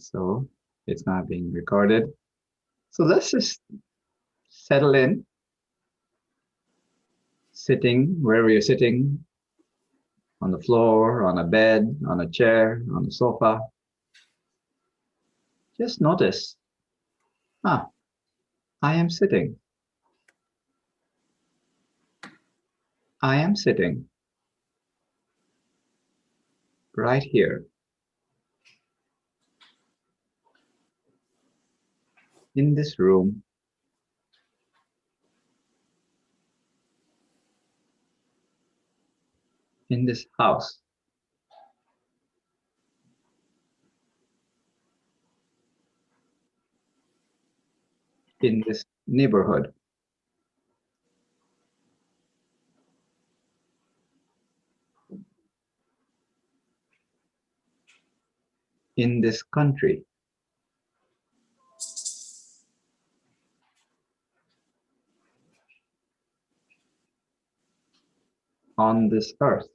So it's not being recorded. So let's just settle in, sitting wherever you're sitting, on the floor, on a bed, on a chair, on a sofa. Just notice, I am sitting. I am sitting right here in this room. In this house. In this neighborhood. In this country. On this earth.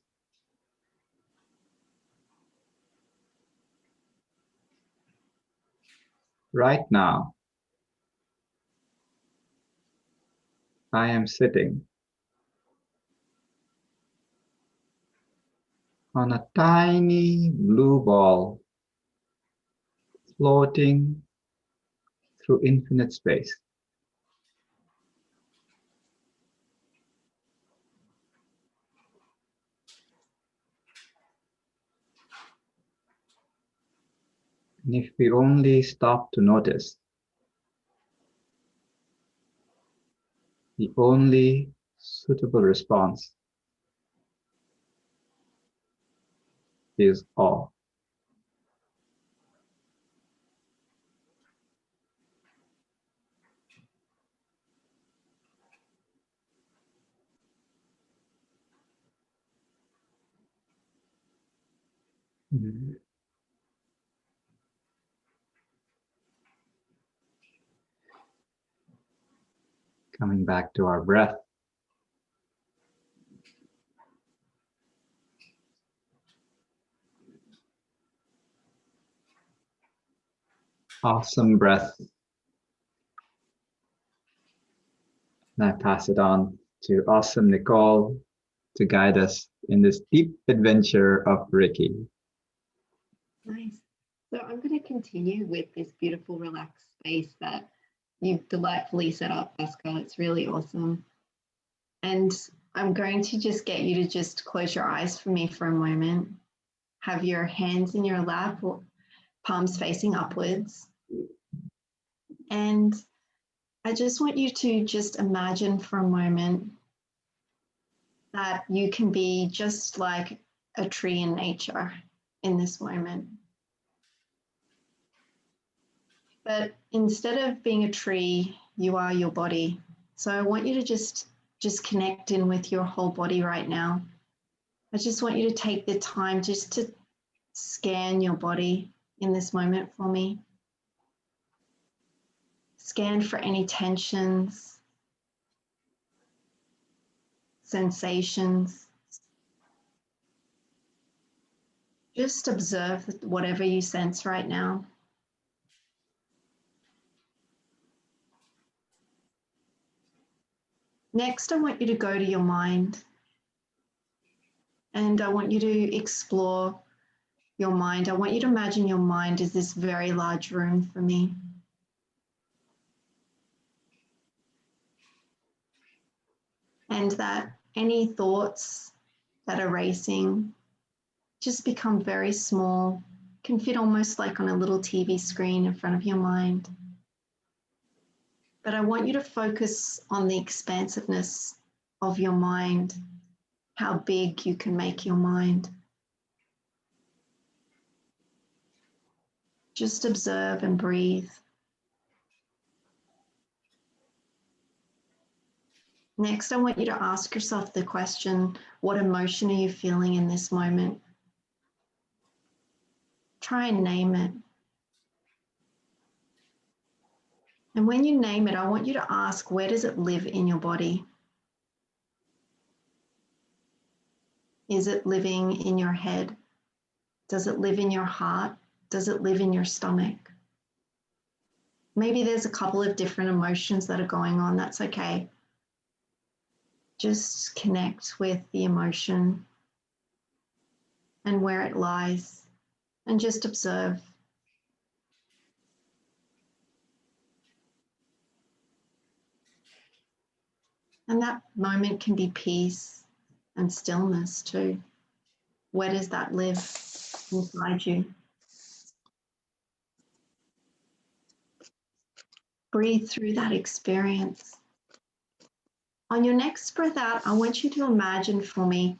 Right now, I am sitting on a tiny blue ball floating through infinite space. And if we only stop to notice, the only suitable response is awe. Coming back to our breath. Awesome breath. And I pass it on to awesome Nicole to guide us in this deep adventure of Reiki. Nice. So I'm going to continue with this beautiful relaxed space that you've delightfully set up, Pascal. It's really awesome. And I'm going to just get you to just close your eyes for me for a moment. Have your hands in your lap, or palms facing upwards. And I just want you to just imagine for a moment that you can be just like a tree in nature in this moment. But instead of being a tree, you are your body. So I want you to just connect in with your whole body right now. I just want you to take the time just to scan your body in this moment for me. Scan for any tensions, sensations. Just observe whatever you sense right now. Next, I want you to go to your mind. And I want you to explore your mind. I want you to imagine your mind is this very large room for me. And that any thoughts that are racing just become very small, can fit almost like on a little TV screen in front of your mind. But I want you to focus on the expansiveness of your mind, how big you can make your mind. Just observe and breathe. Next, I want you to ask yourself the question, what emotion are you feeling in this moment? Try and name it. And when you name it, I want you to ask, where does it live in your body? Is it living in your head? Does it live in your heart? Does it live in your stomach? Maybe there's a couple of different emotions that are going on. That's okay. Just connect with the emotion and where it lies, and just observe. And that moment can be peace and stillness too. Where does that live inside you? Breathe through that experience. On your next breath out, I want you to imagine for me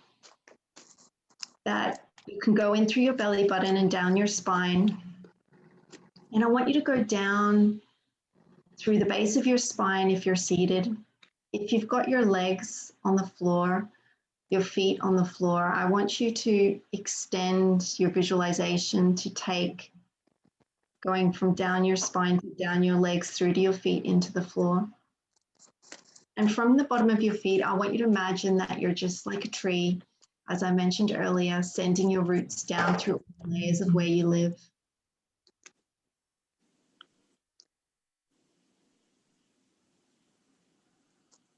that you can go in through your belly button and down your spine. And I want you to go down through the base of your spine if you're seated. If you've got your legs on the floor, your feet on the floor, I want you to extend your visualization to take going from down your spine to down your legs through to your feet into the floor. And from the bottom of your feet, I want you to imagine that you're just like a tree, as I mentioned earlier, sending your roots down through all layers of where you live.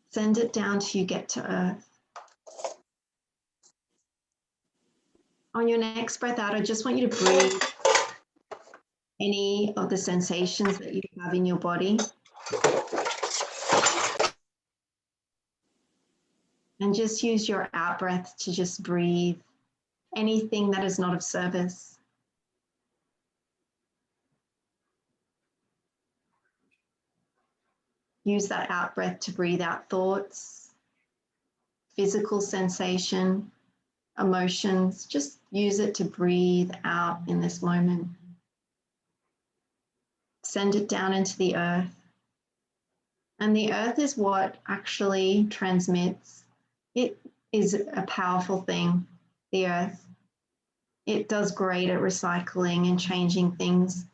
Send it down till you get to earth. On your next breath out, I just want you to breathe any of the sensations that you have in your body. And just use your out breath to just breathe anything that is not of service. Use that out breath to breathe out thoughts, physical sensation, emotions. Just use it to breathe out in this moment. Send it down into the earth. And the earth is what actually transmits. It is a powerful thing, the earth. It does great at recycling and changing things,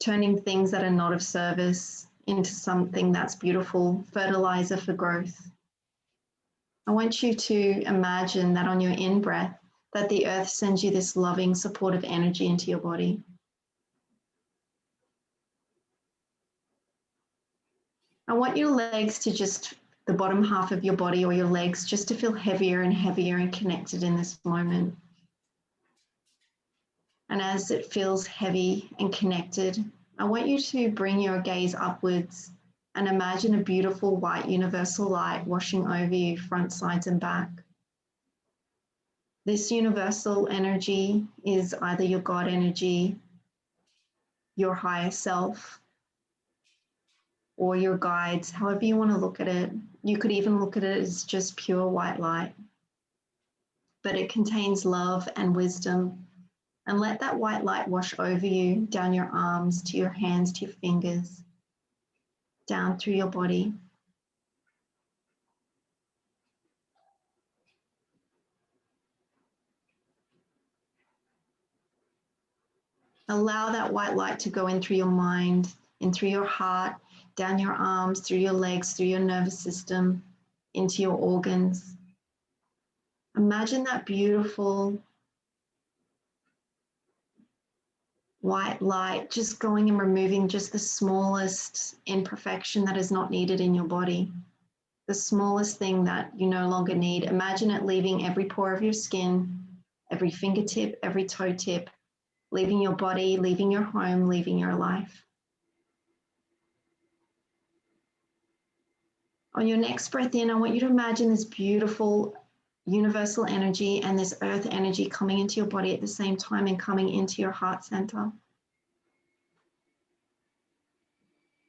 turning things that are not of service into something that's beautiful, fertilizer for growth. I want you to imagine that on your in-breath, that the earth sends you this loving, supportive energy into your body. I want your legs to just, the bottom half of your body or your legs, just to feel heavier and heavier and connected in this moment. And as it feels heavy and connected, I want you to bring your gaze upwards and imagine a beautiful white universal light washing over you, front, sides, and back. This universal energy is either your God energy, your higher self, or your guides, however you want to look at it. You could even look at it as just pure white light. But it contains love and wisdom. And let that white light wash over you, down your arms, to your hands, to your fingers, down through your body. Allow that white light to go in through your mind, in through your heart, down your arms, through your legs, through your nervous system, into your organs. Imagine that beautiful white light just going and removing just the smallest imperfection that is not needed in your body, the smallest thing that you no longer need. Imagine it leaving every pore of your skin, every fingertip, every toe tip, leaving your body, leaving your home, leaving your life. On your next breath in, I want you to imagine this beautiful universal energy and this earth energy coming into your body at the same time and coming into your heart center.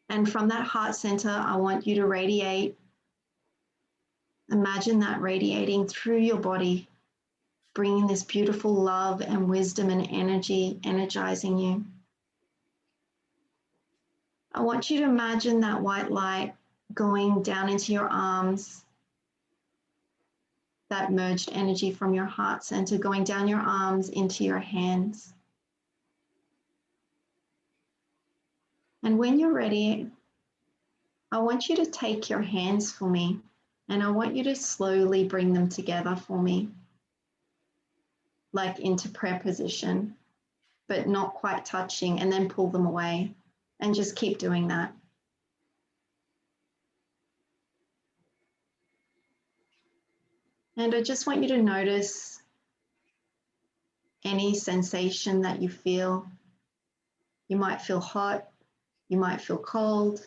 And from that heart center, I want you to radiate. Imagine that radiating through your body, bringing this beautiful love and wisdom and energy, energizing you. I want you to imagine that white light going down into your arms, that merged energy from your heart center going down your arms into your hands. And when you're ready, I want you to take your hands for me, and I want you to slowly bring them together for me, like into prayer position. but not quite touching, and then pull them away, and just keep doing that. And I just want you to notice any sensation that you feel. You might feel hot, you might feel cold,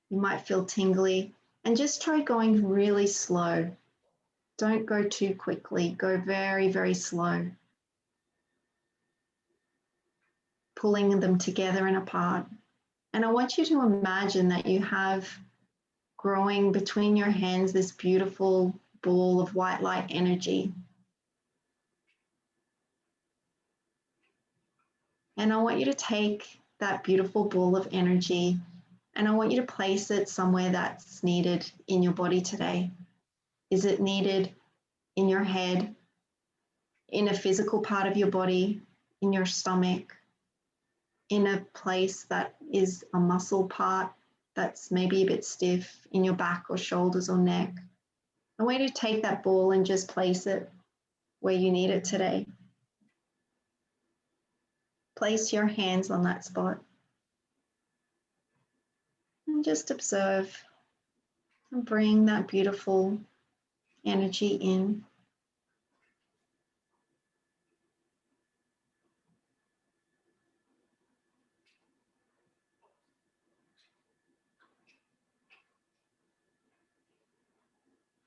you might feel tingly, and just try going really slow. Don't go too quickly, go very, very slow. Pulling them together and apart. And I want you to imagine that you have growing between your hands this beautiful ball of white light energy. And I want you to take that beautiful ball of energy and I want you to place it somewhere that's needed in your body today. Is it needed in your head, in a physical part of your body, in your stomach, in a place that is a muscle part that's maybe a bit stiff, in your back or shoulders or neck? I want you to take that ball and just place it where you need it today. Place your hands on that spot and just observe and bring that beautiful energy in.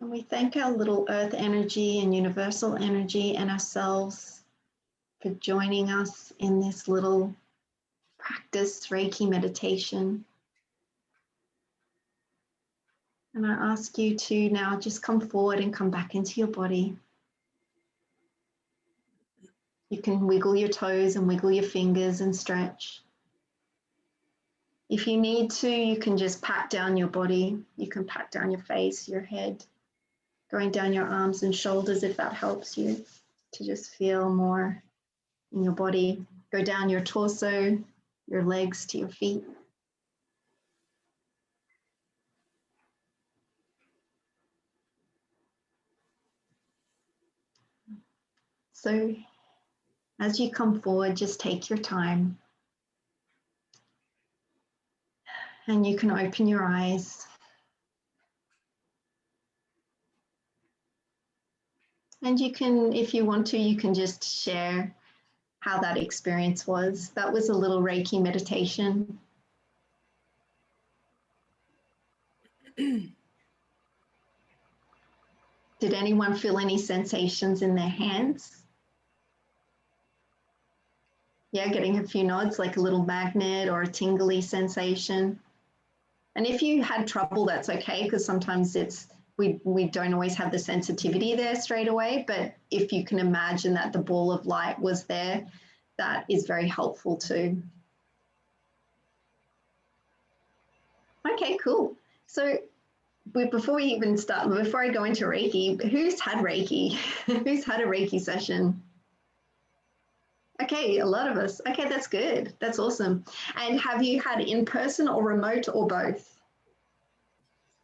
And we thank our little earth energy and universal energy and ourselves for joining us in this little practice Reiki meditation. And I ask you to now just come forward and come back into your body. You can wiggle your toes and wiggle your fingers and stretch. If you need to, you can just pat down your body. You can pat down your face, your head, going down your arms and shoulders if that helps you to just feel more in your body. Go down your torso, your legs to your feet. So as you come forward, just take your time and you can open your eyes. And you can, if you want to, you can just share how that experience was. That was a little Reiki meditation. Did anyone feel any sensations in their hands? Yeah, getting a few nods, like a little magnet or a tingly sensation. And if you had trouble, that's okay, because sometimes we don't always have the sensitivity there straight away. But if you can imagine that the ball of light was there, that is very helpful too. Okay, cool. So before we even start, before I go into Reiki, who's had Reiki? Who's had a Reiki session? Okay, a lot of us. Okay, that's good. That's awesome. And have you had in person or remote or both?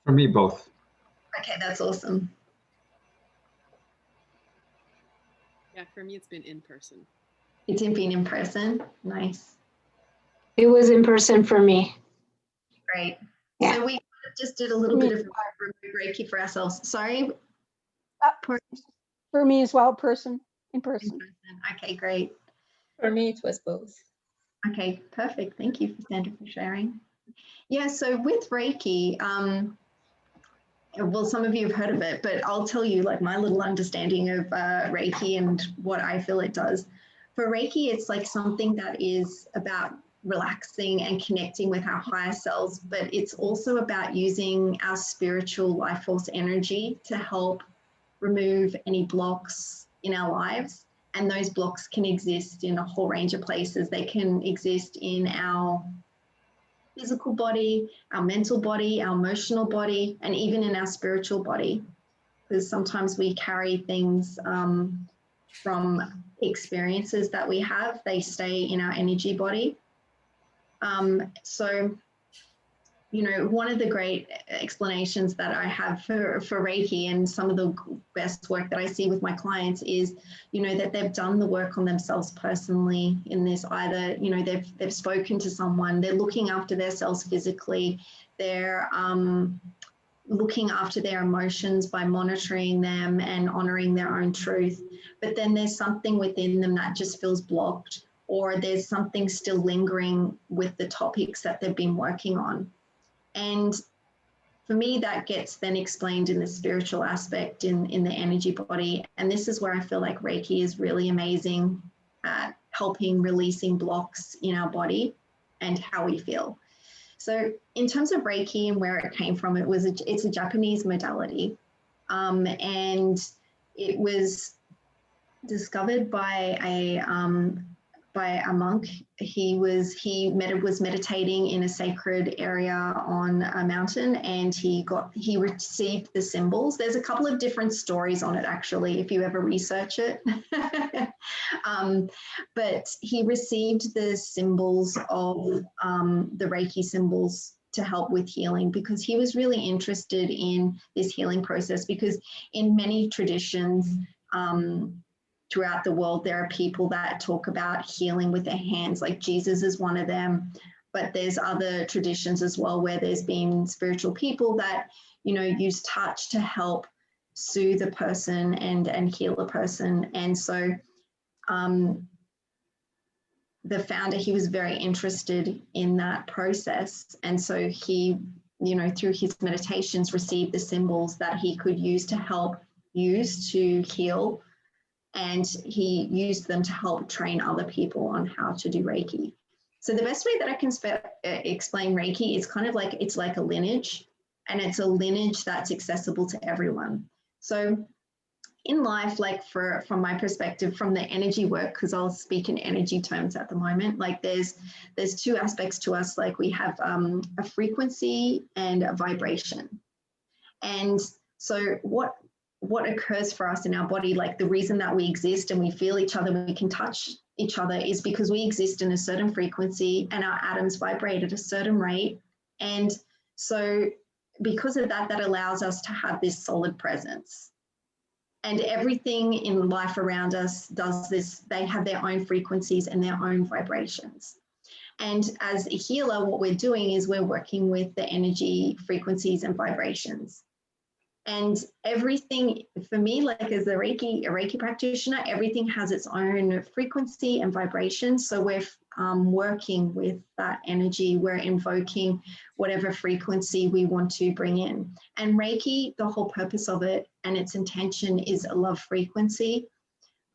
For me, both. Okay, that's awesome. Yeah, for me, it's been in person. It's been in person. Nice. It was in person for me. Great. Yeah. So we just did a little bit of remote Reiki for ourselves. Sorry? For me as well, in person. In person. Okay, great. For me, it was both. Okay, perfect. Thank you, Sandra, for sharing. Yeah, so with Reiki, well, some of you have heard of it, but I'll tell you like my little understanding of Reiki and what I feel it does. For Reiki, it's like something that is about relaxing and connecting with our higher selves, but it's also about using our spiritual life force energy to help remove any blocks in our lives. And those blocks can exist in a whole range of places. They can exist in our physical body, our mental body, our emotional body, and even in our spiritual body. Because sometimes we carry things from experiences that we have, they stay in our energy body. So you know, one of the great explanations that I have for Reiki and some of the best work that I see with my clients is, you know, that they've done the work on themselves personally in this. Either, you know, they've spoken to someone, they're looking after themselves physically, they're looking after their emotions by monitoring them and honoring their own truth. But then there's something within them that just feels blocked, or there's something still lingering with the topics that they've been working on. And for me, that gets then explained in the spiritual aspect, in the energy body. And this is where I feel like Reiki is really amazing at helping releasing blocks in our body and how we feel. So in terms of Reiki and where it came from, it's a Japanese modality. And it was discovered by a monk. He was meditating in a sacred area on a mountain, and he received the symbols. There's a couple of different stories on it, actually, if you ever research it. But he received the symbols of the Reiki symbols to help with healing, because he was really interested in this healing process. Because in many traditions, throughout the world, there are people that talk about healing with their hands, like Jesus is one of them. But there's other traditions as well where there's been spiritual people that, you know, use touch to help soothe a person and heal a person. And so the founder, he was very interested in that process. And so he, you know, through his meditations, received the symbols that he could use to heal. And he used them to help train other people on how to do Reiki. So the best way that I can explain Reiki is kind of like, it's like a lineage, and it's a lineage that's accessible to everyone. So in life, like from my perspective, from the energy work, because I'll speak in energy terms at the moment, like there's two aspects to us. Like we have a frequency and a vibration. And so what occurs for us in our body, like the reason that we exist and we feel each other, we can touch each other, is because we exist in a certain frequency and our atoms vibrate at a certain rate. And so because of that, that allows us to have this solid presence. And everything in life around us does this. They have their own frequencies and their own vibrations. And as a healer, what we're doing is we're working with the energy frequencies and vibrations. And everything, for me, like as a Reiki practitioner, everything has its own frequency and vibration. So we're working with that energy. We're invoking whatever frequency we want to bring in. And Reiki, the whole purpose of it and its intention is a love frequency.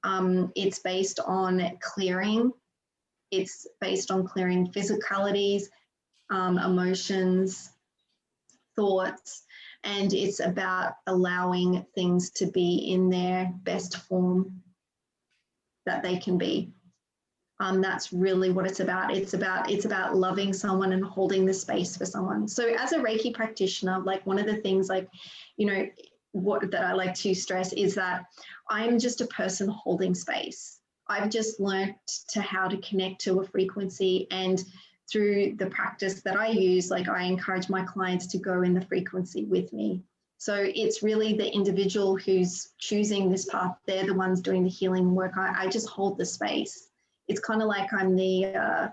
It's based on clearing. It's based on clearing physicalities, emotions, thoughts. And it's about allowing things to be in their best form that they can be. That's really what it's about. It's about loving someone and holding the space for someone. So as a Reiki practitioner, like one of the things, like, you know, what that I like to stress is that I'm just a person holding space. I've just learned how to connect to a frequency, and through the practice that I use, like I encourage my clients to go in the frequency with me. So it's really the individual who's choosing this path. They're the ones doing the healing work. I just hold the space. It's kind of like I'm the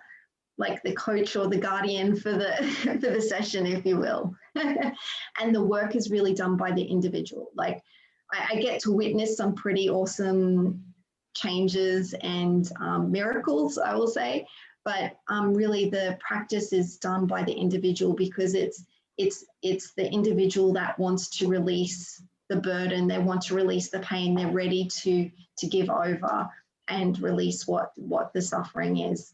like the coach or the guardian for the session, if you will. And the work is really done by the individual. Like I get to witness some pretty awesome changes and miracles, I will say. But really the practice is done by the individual, because it's the individual that wants to release the burden. They want to release the pain. They're ready to give over and release what the suffering is.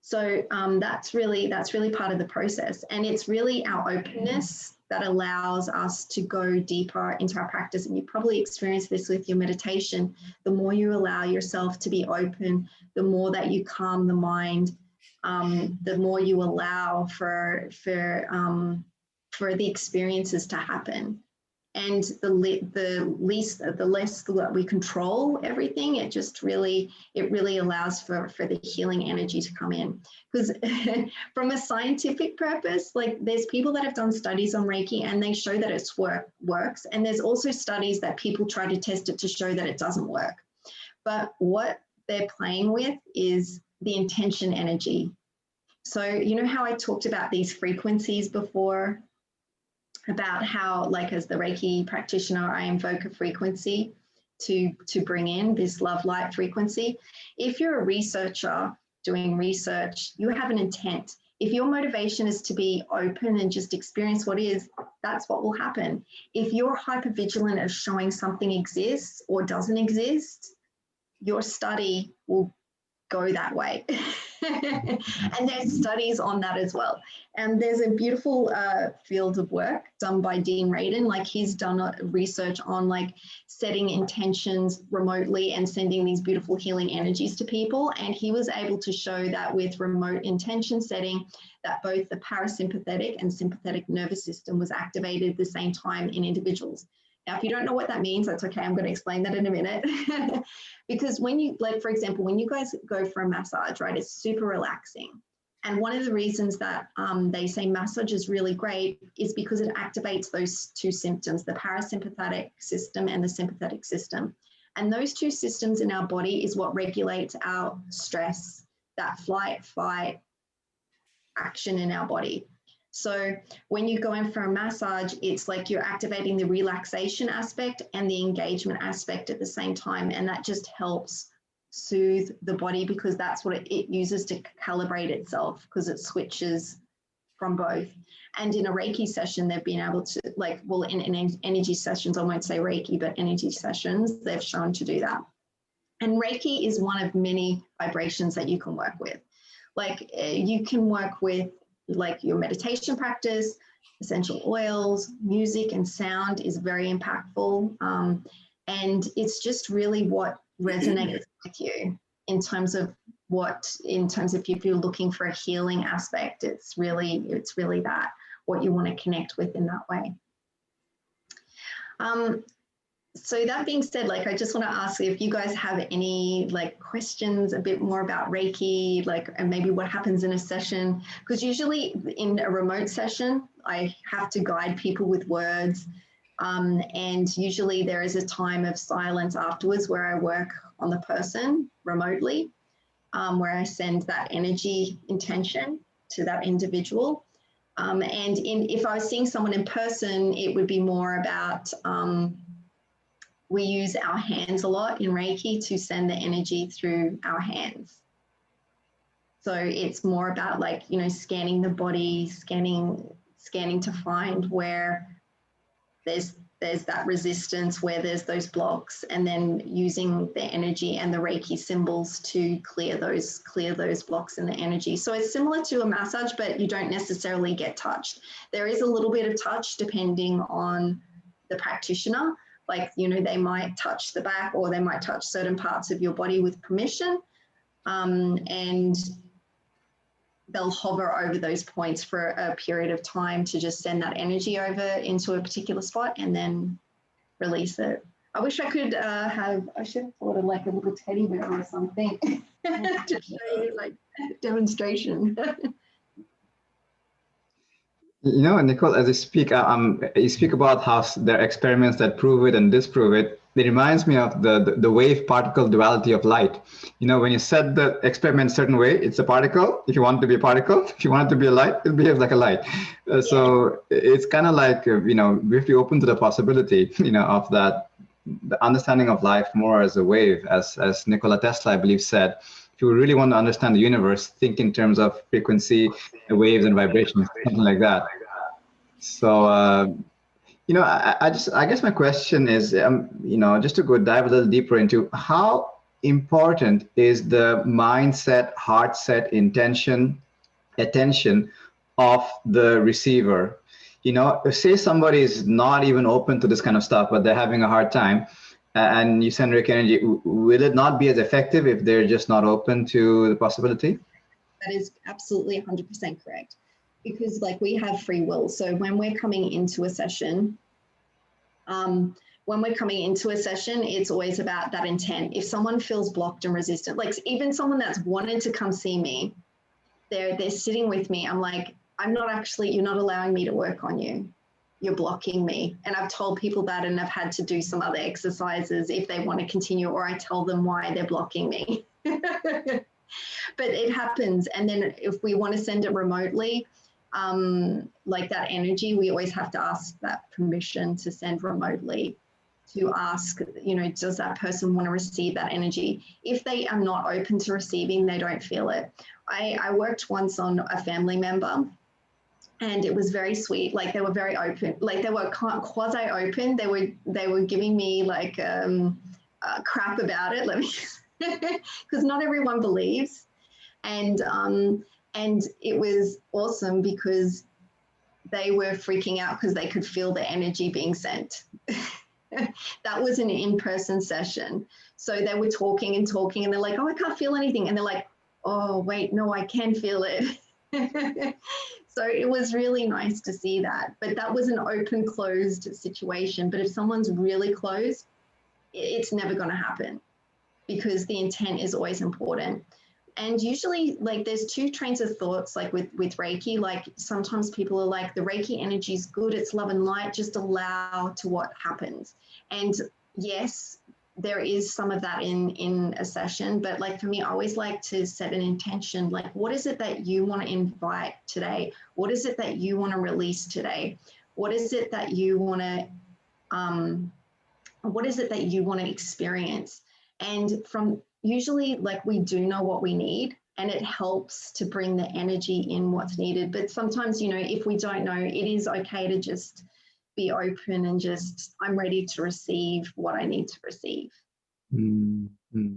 So that's really part of the process. And it's really our openness that allows us to go deeper into our practice. And you probably experience this with your meditation. The more you allow yourself to be open, the more that you calm the mind, the more you allow for the experiences to happen. And the less that we control everything, it really allows for the healing energy to come in. Because from a scientific purpose, like there's people that have done studies on Reiki and they show that it's works. And there's also studies that people try to test it to show that it doesn't work. But what they're playing with is the intention energy. So you know how I talked about these frequencies before, about how, like, as the Reiki practitioner, I invoke a frequency to bring in this love light frequency. If you're a researcher doing research, you have an intent. If your motivation is to be open and just experience what is, that's what will happen. If you're hypervigilant of showing something exists or doesn't exist, your study will go that way. And there's studies on that as well. And there's a beautiful field of work done by Dean Radin. Like, he's done research on like setting intentions remotely and sending these beautiful healing energies to people. And he was able to show that with remote intention setting, that both the parasympathetic and sympathetic nervous system was activated at the same time in individuals. Now, if you don't know what that means, that's okay. I'm going to explain that in a minute. Because when you, like, for example, when you guys go for a massage, right, it's super relaxing. And one of the reasons that they say massage is really great is because it activates those two systems, the parasympathetic system and the sympathetic system. And those two systems in our body is what regulates our stress, that flight, fight action in our body. So when you go in for a massage, it's like you're activating the relaxation aspect and the engagement aspect at the same time. And that just helps soothe the body, because that's what it uses to calibrate itself, because it switches from both. And in a Reiki session, they've been able to, like, well, in energy sessions, I won't say Reiki, but energy sessions, they've shown to do that. And Reiki is one of many vibrations that you can work with. Like, you can work with, like, your meditation practice, essential oils, music and sound is very impactful. And it's just really what resonates with you in terms of if you're looking for a healing aspect, it's really that, what you want to connect with in that way. So that being said, like, I just want to ask if you guys have any like questions a bit more about Reiki, like, and maybe what happens in a session, because usually in a remote session, I have to guide people with words. And usually there is a time of silence afterwards where I work on the person remotely, where I send that energy intention to that individual. And if I was seeing someone in person, it would be more about, we use our hands a lot in Reiki to send the energy through our hands. So it's more about, like, you know, scanning the body, scanning to find where there's that resistance, where there's those blocks, and then using the energy and the Reiki symbols to clear those blocks in the energy. So it's similar to a massage, but you don't necessarily get touched. There is a little bit of touch depending on the practitioner. Like, you know, they might touch the back, or they might touch certain parts of your body with permission, and they'll hover over those points for a period of time to just send that energy over into a particular spot and then release it. I wish I could I should have thought of like a little teddy bear or something to show you, like, demonstration. You know, Nicole, as you speak about how there are experiments that prove it and disprove it. It reminds me of the wave particle duality of light. You know, when you set the experiment a certain way, it's a particle. If you want it to be a particle, if you want it to be a light, it behaves like a light. So it's kind of like, you know, we have to be open to the possibility, you know, of that, the understanding of life more as a wave, as Nikola Tesla, I believe, said. If you really want to understand the universe, think in terms of frequency, waves, and vibrations, something like that. So, you know, I guess my question is, you know, just to dive a little deeper into how important is the mindset, heart set, intention, attention of the receiver. You know, say somebody is not even open to this kind of stuff, but they're having a hard time, and you send Reiki energy, will it not be as effective if they're just not open to the possibility? That is absolutely 100% correct. Because, like, we have free will. So when we're coming into a session, When we're coming into a session, it's always about that intent. If someone feels blocked and resistant, like even someone that's wanted to come see me, they're sitting with me. I'm like, you're not allowing me to work on you. You're blocking me. And I've told people that, and I've had to do some other exercises if they want to continue, or I tell them why they're blocking me. But it happens. And then if we want to send it remotely, like that energy, we always have to ask that permission to send remotely, to ask, does that person want to receive that energy? If they are not open to receiving, they don't feel it. I worked once on a family member, and it was very sweet. Like they were very open, like they were quasi open. They were giving me like crap about it, because not everyone believes. And it was awesome because they were freaking out because they could feel the energy being sent. That was an in-person session. So they were talking and talking, and they're like, oh, I can't feel anything. And they're like, oh, wait, no, I can feel it. So it was really nice to see that. But that was an open, closed situation. But if someone's really closed, it's never going to happen, because the intent is always important. And usually, like, there's two trains of thoughts, like with Reiki. Like sometimes people are like, the Reiki energy is good, it's love and light, just allow to what happens. And yes, there is some of that in a session, but like for me, I always like to set an intention, like what is it that you want to invite today? What is it that you want to release today? What is it that you want to experience? And from usually, like, we do know what we need, and it helps to bring the energy in what's needed. But sometimes, if we don't know, it is okay to just be open and just, I'm ready to receive what I need to receive. Mm-hmm.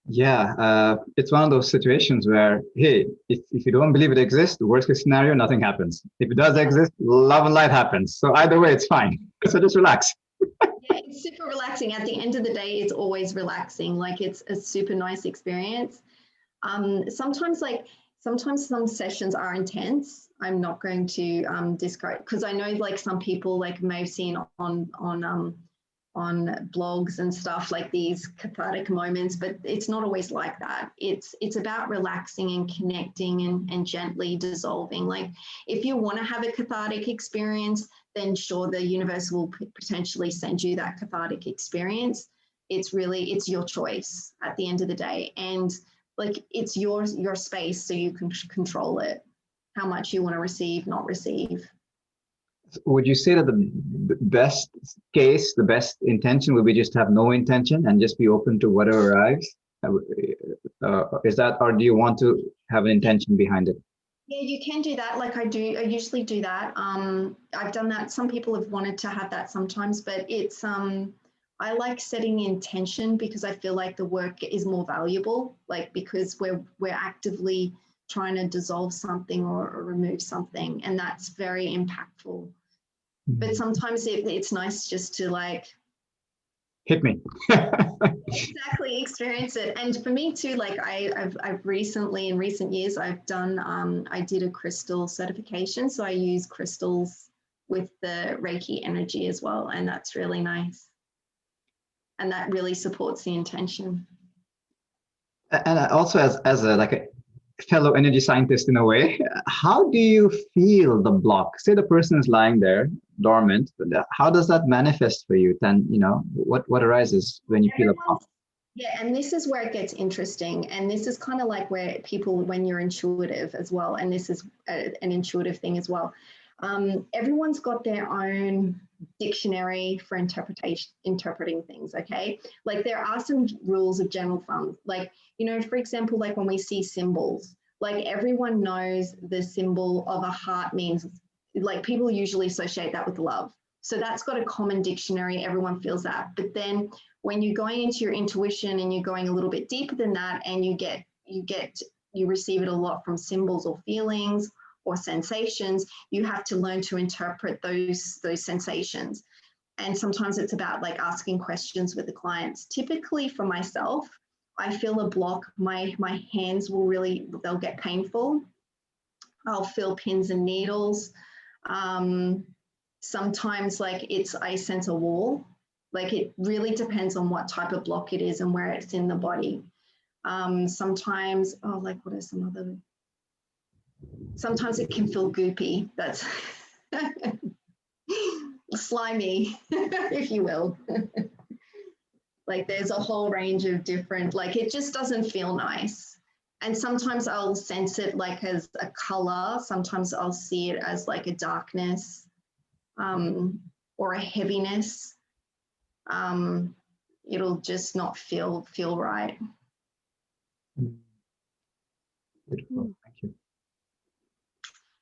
Yeah, it's one of those situations where, hey, if you don't believe it exists, the worst case scenario, nothing happens. If it does exist, love and light happens. So either way, it's fine. So just relax. Yeah, it's super relaxing. At the end of the day, it's always relaxing. Like, it's a super nice experience. Sometimes some sessions are intense. I'm not going to discourage, because I know like some people like may have seen on blogs and stuff, like these cathartic moments, but it's not always like that. It's about relaxing and connecting and gently dissolving. Like if you want to have a cathartic experience, then sure, the universe will potentially send you that cathartic experience. It's your choice at the end of the day. And like it's your space, so you can control it, how much you want to receive, not receive. Would you say that the best case, the best intention would be just have no intention and just be open to whatever arrives? Is that, or do you want to have an intention behind it? Yeah, you can do that. Like I usually do that. I've done that. Some people have wanted to have that sometimes, but it's I like setting the intention, because I feel like the work is more valuable, like because we're actively trying to dissolve something or remove something, and that's very impactful. But sometimes it's nice just to like hit me. exactly experience it. And for me too, like I've recently, in recent years, I've done I did a crystal certification, so I use crystals with the Reiki energy as well, and that's really nice, and that really supports the intention. And also, as a fellow energy scientist in a way, how do you feel the block? Say the person is lying there dormant, but how does that manifest for you? Then what arises when you feel a block? Yeah, and this is where it gets interesting, and this is kind of like where people, when you're intuitive as well, and this is an intuitive thing as well. Everyone's got their own dictionary for interpreting things. Okay, like there are some rules of general thumb, like for example, like when we see symbols, like everyone knows the symbol of a heart means, like people usually associate that with love, so that's got a common dictionary, everyone feels that. But then when you're going into your intuition and you're going a little bit deeper than that, and you receive it a lot from symbols or feelings or sensations, you have to learn to interpret those sensations. And sometimes it's about like asking questions with the clients. Typically for myself, I feel a block, my hands they'll get painful. I'll feel pins and needles. Sometimes like I sense a wall. Like it really depends on what type of block it is and where it's in the body. Sometimes, oh, like what are some other, sometimes it can feel goopy. That's slimy, if you will. Like there's a whole range of different, like it just doesn't feel nice. And sometimes I'll sense it like as a color. Sometimes I'll see it as like a darkness or a heaviness. It'll just not feel right. Beautiful. Thank you.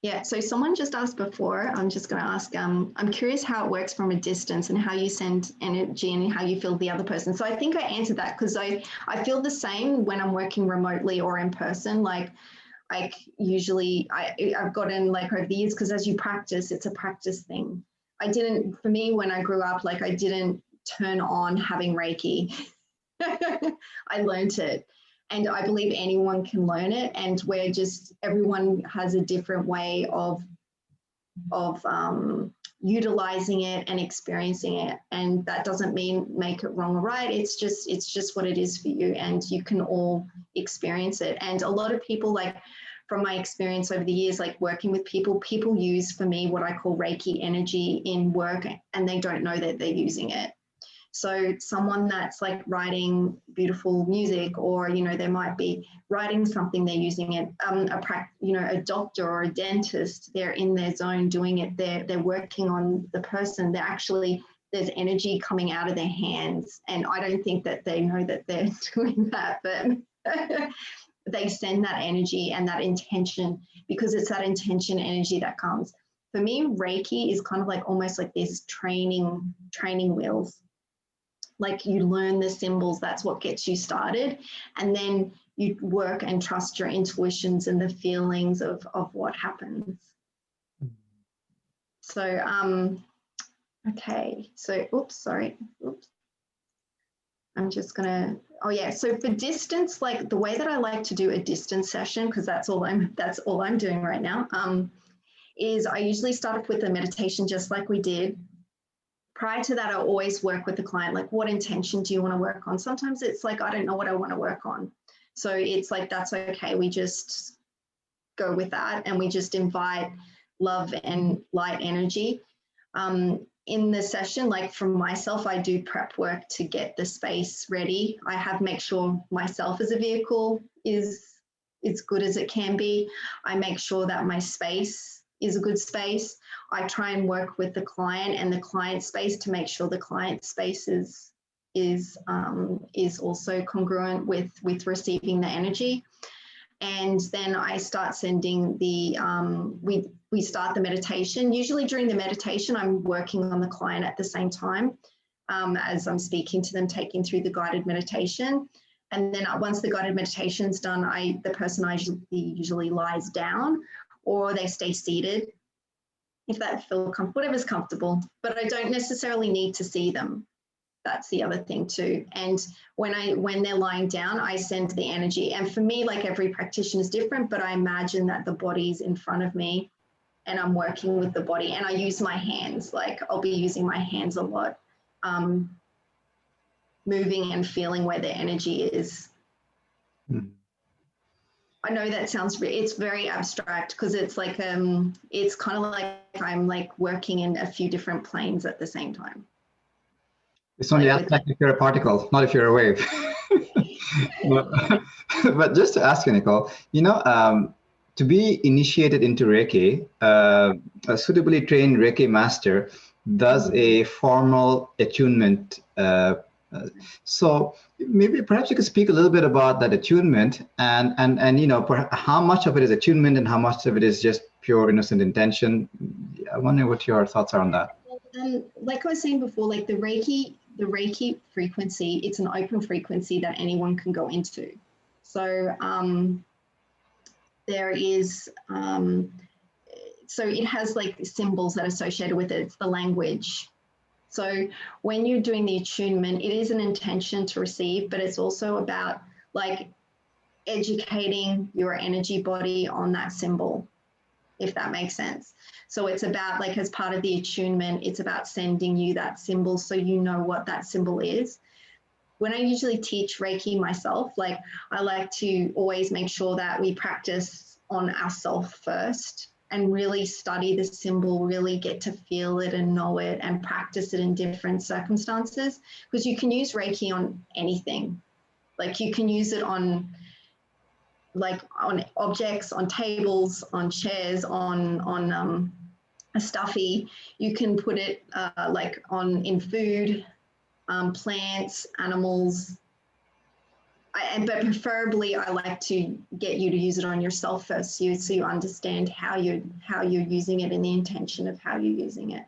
Yeah, so someone just asked before, I'm just going to ask, I'm curious how it works from a distance and how you send energy and how you feel the other person. So I think I answered that because I feel the same when I'm working remotely or in person. Like usually I've gotten like over the years, because as you practice, it's a practice thing. For me, when I grew up, like I didn't turn on having Reiki. I learned it. And I believe anyone can learn it. And everyone has a different way of utilizing it and experiencing it. And that doesn't mean make it wrong or right. It's just what it is for you. And you can all experience it. And a lot of people, like from my experience over the years, like working with people use for me what I call Reiki energy in work, and they don't know that they're using it. So someone that's like writing beautiful music, or, they might be writing something, they're using it, a doctor or a dentist, they're in their zone doing it. They're working on the person. There's energy coming out of their hands. And I don't think that they know that they're doing that, but they send that energy and that intention, because it's that intention energy that comes. For me, Reiki is kind of like almost like this training wheels. Like you learn the symbols, that's what gets you started. And then you work and trust your intuitions and the feelings of what happens. So, okay. So, I'm just gonna, so for distance, like the way that I like to do a distance session, because that's all I'm doing right now, is I usually start off with a meditation just like we did. Prior to that, I always work with the client, like, what intention do you want to work on? Sometimes it's like, I don't know what I want to work on. So it's like, that's okay. We just go with that, and we just invite love and light energy. In the session, like from myself, I do prep work to get the space ready. I make sure myself as a vehicle is as good as it can be. I make sure that my space is a good space. I try and work with the client and the client space to make sure the client space is also congruent with receiving the energy. And then I start sending we start the meditation. Usually during the meditation, I'm working on the client at the same time as I'm speaking to them, taking through the guided meditation. And then once the guided meditation's done, the person usually lies down, or they stay seated if that feels comfortable, whatever's comfortable. But I don't necessarily need to see them. That's the other thing too. And when they're lying down, I send the energy. And for me, like every practitioner is different, but I imagine that the body's in front of me and I'm working with the body, and I use my hands. Like I'll be using my hands a lot, moving and feeling where the energy is. I know that it's very abstract, because it's like, it's kind of like I'm like working in a few different planes at the same time. It's only abstract if you're a particle, not if you're a wave. But just to ask you, Nicole, to be initiated into Reiki, a suitably trained Reiki master does a formal attunement. So maybe perhaps you could speak a little bit about that attunement, and how much of it is attunement and how much of it is just pure innocent intention. I wonder what your thoughts are on that. Like I was saying before, like the Reiki frequency, it's an open frequency that anyone can go into. So there is, so it has like symbols that are associated with it. It's the language. So when you're doing the attunement, it is an intention to receive, but it's also about like educating your energy body on that symbol. if that makes sense. So it's about, like, as part of the attunement, it's about sending you that symbol so you know what that symbol is. When I usually teach Reiki myself, like, I like to always make sure that we practice on ourselves first and really study the symbol, really get to feel it and know it and practice it in different circumstances, because you can use Reiki on anything. Like, you can use it on, like, on objects, on tables, on chairs, on a stuffy. You can put it like in food, plants, animals. But preferably, I like to get you to use it on yourself first, so you understand how you're using it and the intention of how you're using it.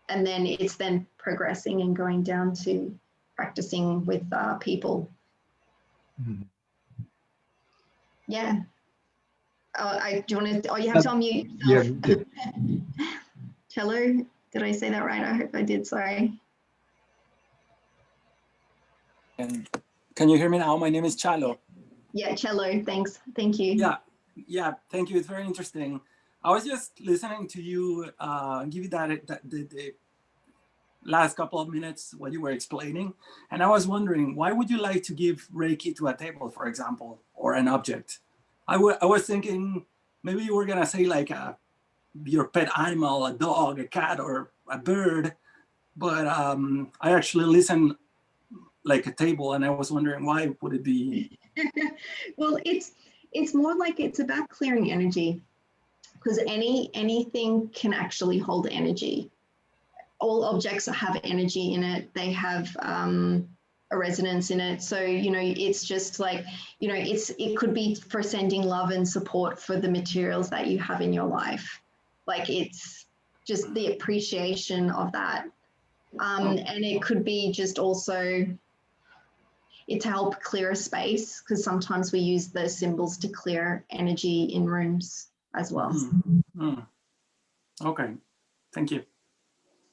And then it's then progressing and going down to practicing with people. Mm-hmm. Yeah. Do you want to? Oh, you have to unmute yourself. Yeah. Cello. Did I say that right? I hope I did. Sorry. And can you hear me now? My name is Chalo. Yeah, Cello. Thanks. Thank you. Yeah. Thank you. It's very interesting. I was just listening to you give you the last couple of minutes what you were explaining, and I was wondering, why would you like to give Reiki to a table, for example, or an object? I was thinking maybe you were gonna say like your pet animal, a dog, a cat, or a bird, but I actually listen like a table, and I was wondering, why would it be? Well, it's more like it's about clearing energy, because anything can actually hold energy. All objects have energy in it. They have a resonance in it. So, it's just like, it could be for sending love and support for the materials that you have in your life. Like, it's just the appreciation of that. And it could be just also to help clear a space, because sometimes we use those symbols to clear energy in rooms as well. Okay, thank you.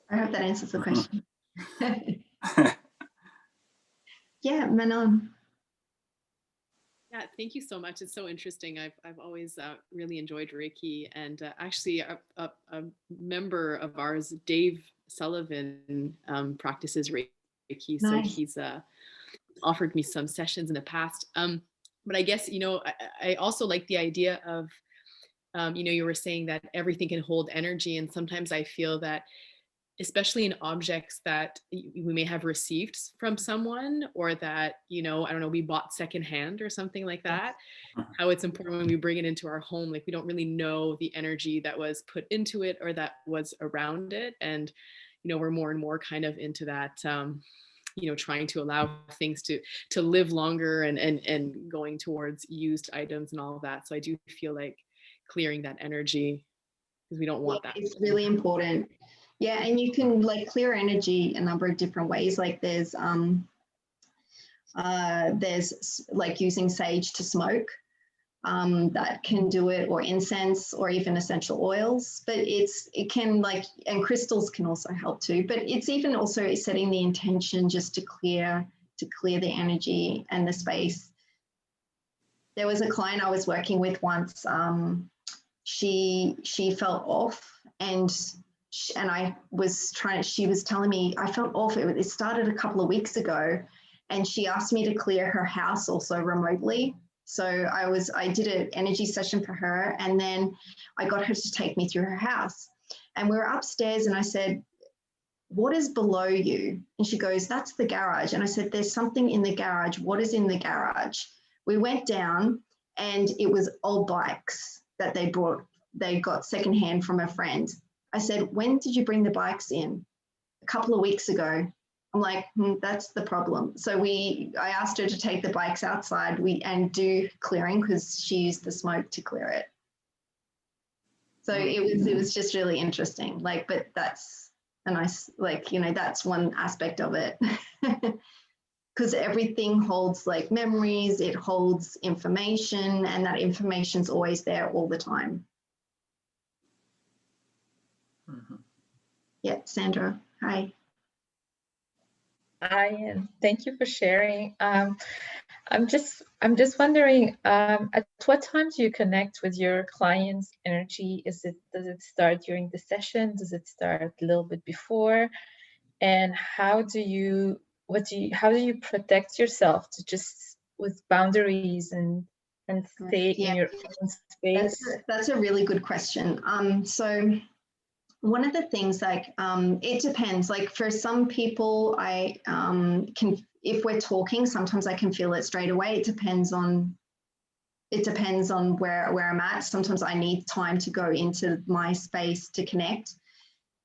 I hope that answers the question. Yeah, Manon. Yeah, thank you so much. It's so interesting. I've always really enjoyed Reiki, and actually a member of ours, Dave Sullivan, practices Reiki. So Nice. he's offered me some sessions in the past. But I guess, I also like the idea of, you were saying that everything can hold energy. And sometimes I feel that, especially in objects that we may have received from someone, or that, I don't know, we bought secondhand or something like that, how it's important when we bring it into our home, like we don't really know the energy that was put into it or that was around it. And, we're more and more kind of into that, trying to allow things to live longer and going towards used items and all of that. So I do feel like clearing that energy, because we don't want that. It's really important. Yeah, and you can like clear energy a number of different ways. Like there's like using sage to smoke, that can do it, or incense, or even essential oils. But it can, like, and crystals can also help too. But it's even also setting the intention just to clear the energy and the space. There was a client I was working with once. She felt off, and I was she was telling me, I felt off. It started a couple of weeks ago, and she asked me to clear her house also remotely. So I did an energy session for her, and then I got her to take me through her house. And we were upstairs, and I said, "What is below you?" And she goes, "That's the garage." And I said, "There's something in the garage. What is in the garage?" We went down, and it was old bikes that they got secondhand from a friend. I said, "When did you bring the bikes in?" "A couple of weeks ago." I'm like, that's the problem. So I asked her to take the bikes outside and do clearing, because she used the smoke to clear it. So it was just really interesting. Like, but that's a nice, like, that's one aspect of it. Because everything holds like memories, it holds information, and that information's always there all the time. Yeah, Sandra, hi. Hi, and thank you for sharing. I'm just wondering, at what time do you connect with your client's energy? Does it start during the session? Does it start a little bit before? And how do you protect yourself to just with boundaries and stay in your own space? That's a really good question. So one of the things, like, it depends. Like for some people, I can, if we're talking, sometimes I can feel it straight away. It depends on where I'm at. Sometimes I need time to go into my space to connect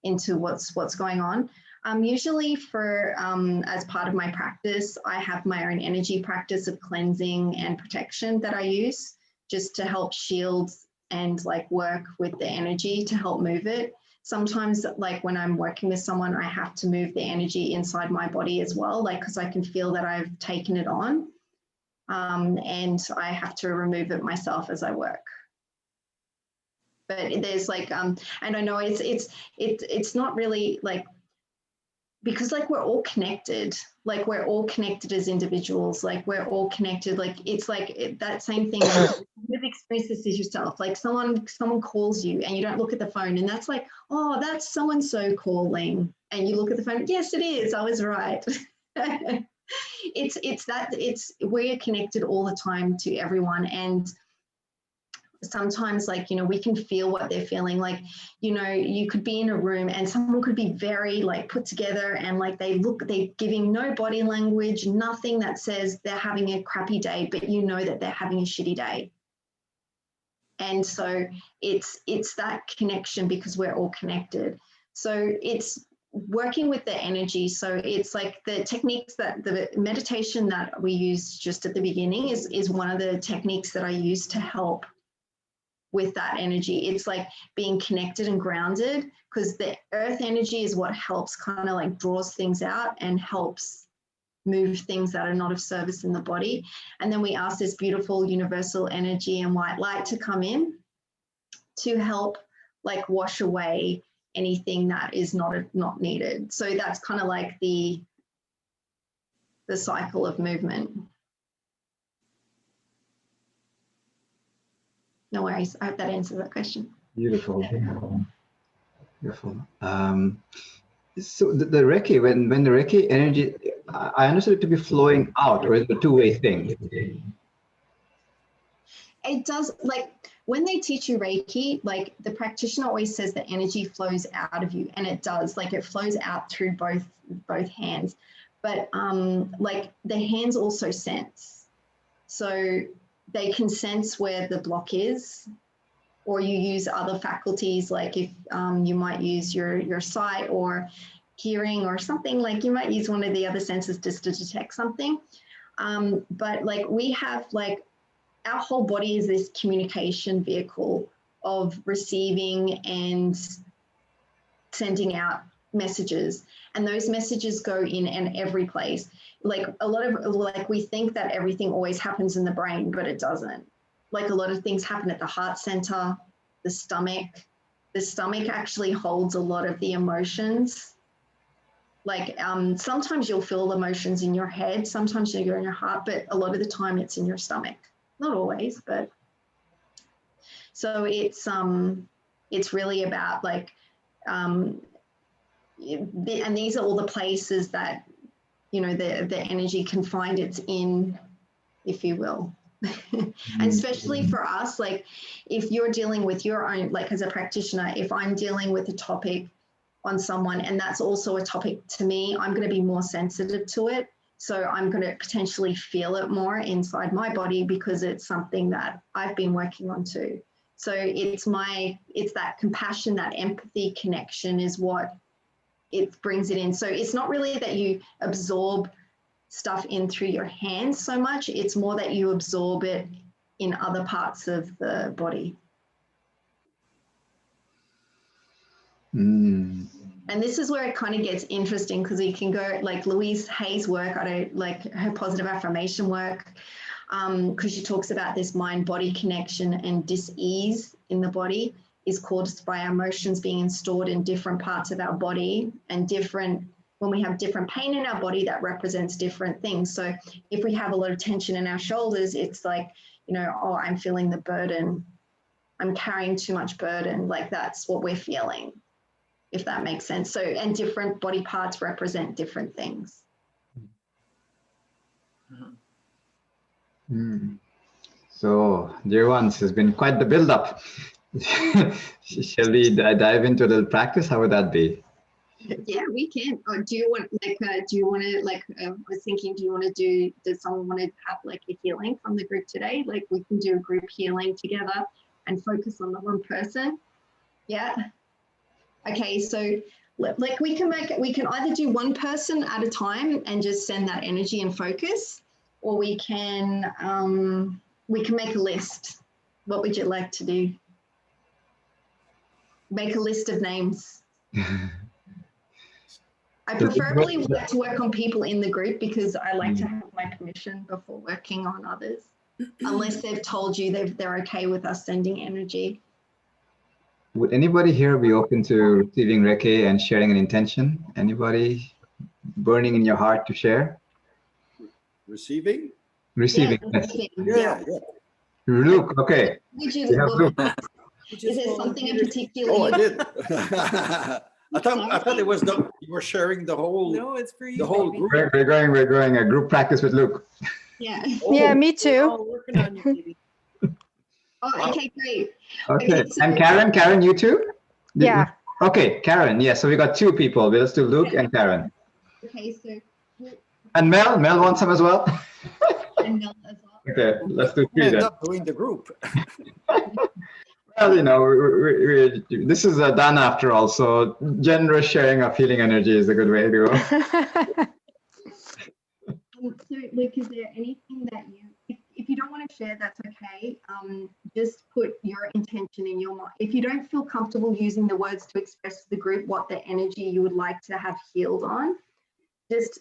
into what's going on. Usually for as part of my practice, I have my own energy practice of cleansing and protection that I use just to help shield and like work with the energy to help move it. Sometimes, like when I'm working with someone, I have to move the energy inside my body as well, like because I can feel that I've taken it on, and I have to remove it myself as I work. But there's like, and I know it's not really like, because like we're all connected, like we're all connected as individuals, like we're all connected. Like it's like that same thing, like you've experienced this as yourself, like someone calls you and you don't look at the phone and that's like, oh, that's so-and-so calling, and you look at the phone, yes it is, I was right. We're connected all the time to everyone, and sometimes, like, you know, we can feel what they're feeling. Like, you know, you could be in a room and someone could be very like put together and like they're giving no body language, nothing that says they're having a crappy day, but you know that they're having a shitty day. And so it's that connection because we're all connected. So it's working with the energy. So it's like the techniques that the meditation that we use just at the beginning is one of the techniques that I use to help with that energy. It's like being connected and grounded, because the earth energy is what helps kind of like draws things out and helps move things that are not of service in the body. And then we ask this beautiful universal energy and white light to come in to help like wash away anything that is not needed. So that's kind of like the cycle of movement. No worries. I hope that answers that question. Beautiful. Beautiful. So the Reiki, when the Reiki energy, I understood it to be flowing out, or is it a two-way thing? It does, like when they teach you Reiki, like the practitioner always says the energy flows out of you, and it does, like it flows out through both hands. But like the hands also sense. So they can sense where the block is, or you use other faculties, like if you might use your sight or hearing or something, like you might use one of the other senses just to detect something. But like we have, like our whole body is this communication vehicle of receiving and sending out messages, and those messages go in every place. Like a lot of, like we think that everything always happens in the brain, but it doesn't. Like a lot of things happen at the heart center, the stomach. The stomach actually holds a lot of the emotions. Like sometimes you'll feel emotions in your head, sometimes you're in your heart, but a lot of the time it's in your stomach. Not always, but so it's really about like, and these are all the places that, you know, the energy can find its in, if you will. And especially for us, like if you're dealing with your own, like as a practitioner, if I'm dealing with a topic on someone and that's also a topic to me, I'm going to be more sensitive to it. So I'm going to potentially feel it more inside my body because it's something that I've been working on too. So it's that compassion, that empathy connection is what it brings it in. So it's not really that you absorb stuff in through your hands so much, it's more that you absorb it in other parts of the body. And this is where it kind of gets interesting, because you can go like Louise Hay's work, I don't like her positive affirmation work, because she talks about this mind-body connection and dis-ease in the body is caused by our emotions being stored in different parts of our body and different when we have different pain in our body, that represents different things. So if we have a lot of tension in our shoulders, it's like, you know, oh, I'm feeling the burden. I'm carrying too much burden. Like that's what we're feeling, if that makes sense. So, and different body parts represent different things. So, dear ones, has been quite the build-up. Shall we dive into a little practice? How would that be? Yeah, we can. Or do you want I was thinking, does someone want to have like a healing from the group today? Like we can do a group healing together and focus on the one person. Yeah. Okay, so like we can either do one person at a time and just send that energy and focus, or we can make a list. What would you like to do? Make a list of names. I preferably like to work on people in the group because I like to have my permission before working on others, unless they've told you they're okay with us sending energy. Would anybody here be open to receiving Reiki and sharing an intention? Anybody burning in your heart to share? Receiving? Receiving. Yeah. Luke, okay. Is there something in particular? Oh, I did. I thought it was you were sharing the whole. No, it's for you. The whole group. We're going a group practice with Luke. Yeah. Oh. Yeah, me too. Oh, working on you, baby. Oh, okay, great. Okay, so and Karen, you too? Yeah. Okay, Karen, yeah, so we got two people. Let's do Luke and Karen. Okay, so. And Mel wants some as well? And Mel as well. Okay, let's do three End then. up doing the group. Well, you know, this is a daana after all, so generous sharing of healing energy is a good way to go. So, Luke, is there anything that if you don't want to share, that's okay. Just put your intention in your mind. If you don't feel comfortable using the words to express to the group what the energy you would like to have healed on, just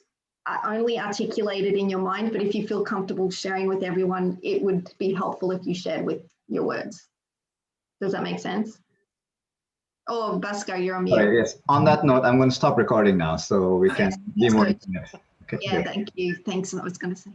only articulate it in your mind. But if you feel comfortable sharing with everyone, it would be helpful if you shared with your words. Does that make sense? Oh, Basco, you're on mute. Right, yes. On that note, I'm going to stop recording now so we can be more intimate. Okay. Yeah, thank you. Thanks. I was going to say.